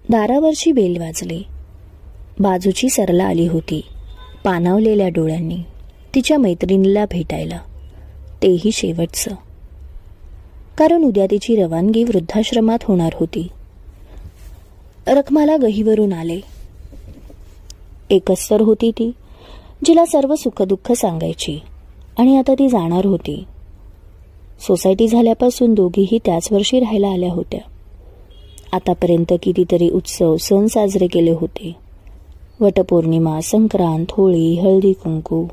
दारावरची bell वाजली. बाजूची सरला आली होती पाणावलेल्या डोळ्यांनी तिच्या मैत्रिणीला भेटायला, तेही शेवटचं. कारण उद्या तिची रवानगी वृद्धाश्रमात होणार होती. रखमाला गहीवरून आले. एकच तर होती ती, जिला सर्व सुखदुःख सांगायची, आणि आता ती जाणार होती. सोसायटी झाल्यापासून दोघीही त्याच वर्षी राहायला आल्या होत्या. आतापर्यंत कितीतरी उत्सव सण साजरे केले होते. वटपौर्णिमा, संक्रांत, होळी, हळदी कुंकू.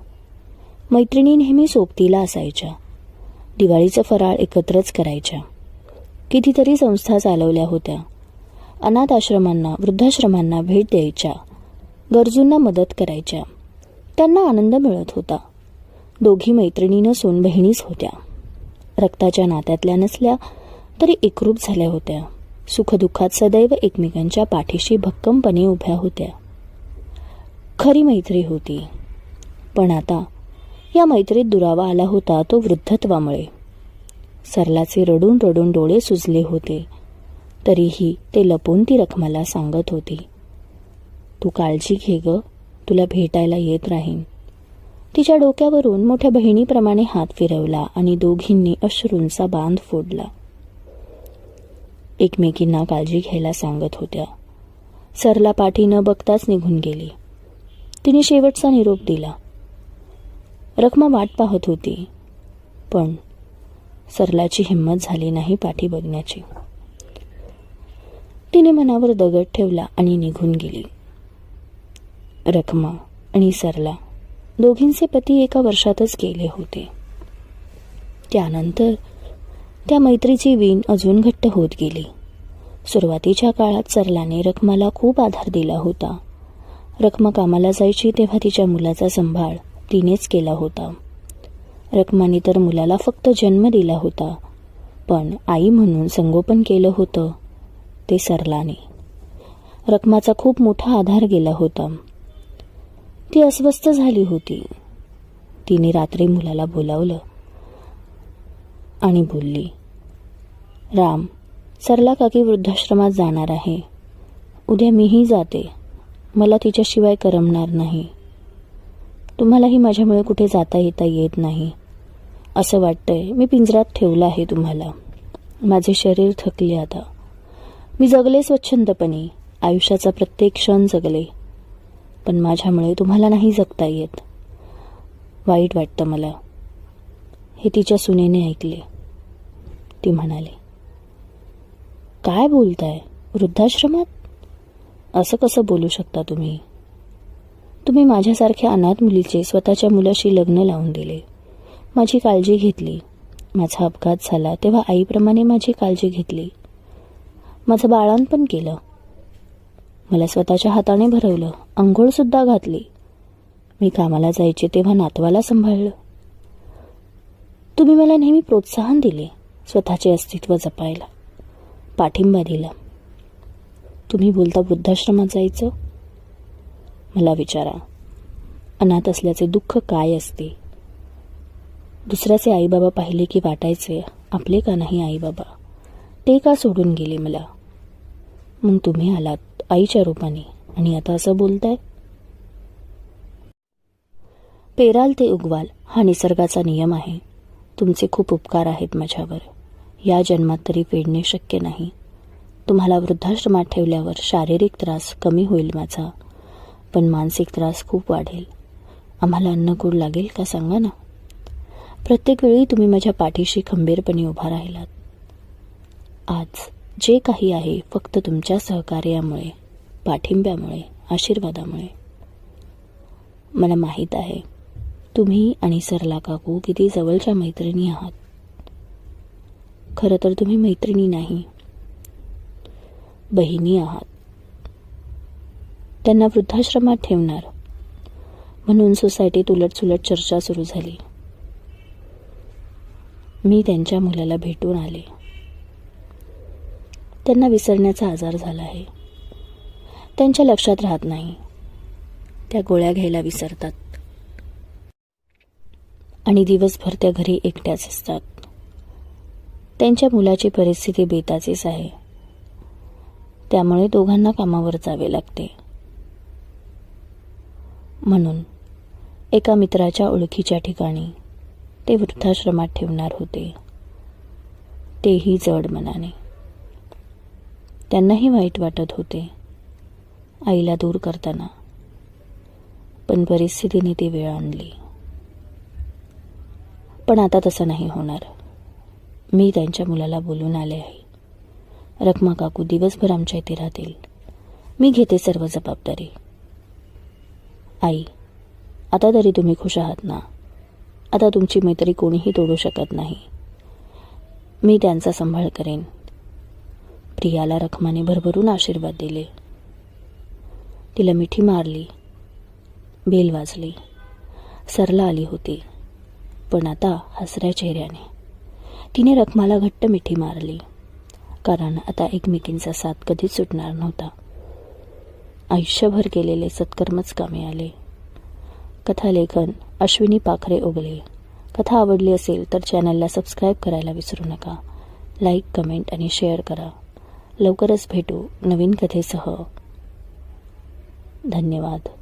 मैत्रिणी नेहमी सोबतीला असायच्या. दिवाळीचं फराळ एकत्रच करायच्या. कितीतरी संस्था चालवल्या होत्या. अनाथ आश्रमांना, वृद्धाश्रमांना भेट द्यायच्या. गरजूंना मदत करायच्या. त्यांना आनंद मिळत होता. दोघी मैत्रिणीनं सोन बहिणीच होत्या. रक्ताच्या नात्यातल्या नसल्या तरी एकरूप झाल्या होत्या. सुखदुःखात सदैव एकमेकांच्या पाठीशी भक्कमपणे उभ्या होत्या. खरी मैत्री होती. पण आता या मैत्रीत दुरावा आला होता तो वृद्धत्वामुळे. सरलाचे रडून रडून डोळे सुजले होते. तरीही ते लपून ती रखमाला सांगत होती, तू काळजी घे ग, तुला भेटायला येत राहीन. तिच्या डोक्यावरून मोठ्या बहिणीप्रमाणे हात फिरवला आणि दोघींनी अश्रूंचा बांध फोडला. एकमेकींना काळजी घ्यायला सांगत होत्या. सरला पाठी न बघताच निघून गेली. तिने शेवटचा निरोप दिला. रखमा वाट पाहत होती, पण सरलाची हिंमत झाली नाही पाठी बघण्याची. तिने मनावर दगड ठेवला आणि निघून गेली. रखमा आणि सरला दोघींचे पती एका वर्षातच गेले होते. त्यानंतर त्या मैत्रीची वीण अजून घट्ट होत गेली. सुरुवातीच्या काळात सरलाने रखमाला खूप आधार दिला होता. रखमा कामाला जायची तेव्हा तिच्या मुलाचा सांभाळ तिनेच केला होता. रखमाने तर मुलाला फक्त जन्म दिला होता, पण आई म्हणून संगोपन केलं होतं ते सरलाने. रखमाचा खूप मोठा आधार गेला होता. ती अस्वस्थ झाली होती. तिने रात्री मुलाला बोलावलं आणि बोलली, राम, सरला काकी वृद्धाश्रमात जाणार आहे. उद्या मीही जाते. मला तिच्याशिवाय करमणार नाही. तुम्हालाही माझ्यामुळे कुठे जाता येता येत नाही. असं वाटतंय मी पिंजऱ्यात ठेवलं आहे तुम्हाला. माझे शरीर थकले आता. मी जगले स्वच्छंदपणे, आयुष्याचा प्रत्येक क्षण जगले, पण माझ्यामुळे तुम्हाला नाही जगता येत. वाईट वाटतं मला. हे तिच्या सुनेने ऐकले. ती म्हणाली, काय बोलताय? वृद्धाश्रमात? असं कसं बोलू शकता तुम्ही? तुम्ही माझ्यासारख्या अनाथ मुलीचे स्वतःच्या मुलाशी लग्न लावून दिले. माझी काळजी घेतली. माझा अपघात झाला तेव्हा आईप्रमाणे माझी काळजी घेतली. माझं बाळंतपण केलं. मला स्वतःच्या हाताने भरवलं. अंघोळसुद्धा घातली. मी कामाला जायचे तेव्हा नातवाला सांभाळलं. तुम्ही मला नेहमी प्रोत्साहन दिले स्वतःचे अस्तित्व जपायला, पाठिंबा दिला. तुम्ही बोलता वृद्धाश्रमात जायचं? मला विचारा, अनाथ असल्याचे दुःख काय असते? दुसऱ्याचे आईबाबा पाहिले की वाटायचे आपले का नाही आईबाबा? ते का सोडून गेले मला? मग तुम्ही आलात आईच्या रूपाने आणि आता असं बोलताय? पेराल ते उगवाल हा निसर्गाचा नियम आहे. तुमचे खूप उपकार आहेत माझ्यावर. या जन्मात तरी फेडणे शक्य नाही. तुम्हाला वृद्धाश्रमात ठेवल्यावर शारीरिक त्रास कमी होईल माझा, पण मानसिक त्रास खूप वाढेल. आम्हाला अन्नकूड लागेल का सांगा ना? प्रत्येक वेळी तुम्ही माझ्या पाठीशी खंबीरपणे उभा राहिलात. आज जे काही आहे फक्त तुमच्या सहकार्यामुळे, पाठिंब्यामुळे, आशीर्वादामुळे. मला माहीत आहे तुम्ही आणि सरला काकू किती जवळच्या मैत्रिणी आहात. खरं तर तुम्ही मैत्रिणी नाही, बहिणी आहात. त्यांना वृद्धाश्रमात ठेवणार म्हणून सोसायटीत उलटसुलट चर्चा सुरू झाली. मी त्यांच्या मुलाला भेटून आले. त्यांना विसरण्याचा आजार झाला आहे. त्यांच्या लक्षात राहत नाही. त्या गोळ्या घ्यायला विसरतात आणि दिवसभर त्या घरी एकट्याच असतात. त्यांच्या मुलाची परिस्थिती बेताचीच आहे. त्यामुळे दोघांना कामावर जावे लागते. म्हणून एका मित्राच्या ओळखीच्या ठिकाणी ते वृद्धाश्रमात ठेवणार होते, तेही जड मनाने. त्यांनाही वाईट वाटत होते आईला दूर करताना, पण परिस्थितीने ती वेळ आणली. पण आता तसं नाही होणार. मी त्यांच्या मुलाला बोलून आले आहे. रखमा काकू दिवसभर आमच्या इथे राहतील. मी घेते सर्व जबाबदारी. आई, आता तरी तुम्ही खुश आहात ना? आता तुमची मैत्री कोणीही तोडू शकत नाही. मी त्यांचा सांभाळ करेन. प्रियाला रखमाने भरभरून आशीर्वाद दिले. तिला मिठी मारली. बेल वाजली. सरला आली होती, पण आता हसऱ्या चेहऱ्याने. तिने रखमाला घट्ट मिठी मारली, कारण आता एकमेकींचा साथ कधीच सुटणार नव्हता. आयुष्यभर केलेले सत्कर्मच कामी आले. कथालेखन अश्विनी पाखरे ओगले. कथा आवडली असेल तर चॅनलला सबस्क्राईब करायला विसरू नका. लाईक, कमेंट आणि शेअर करा. लवकरच भेटू नवीन कथेसह. धन्यवाद.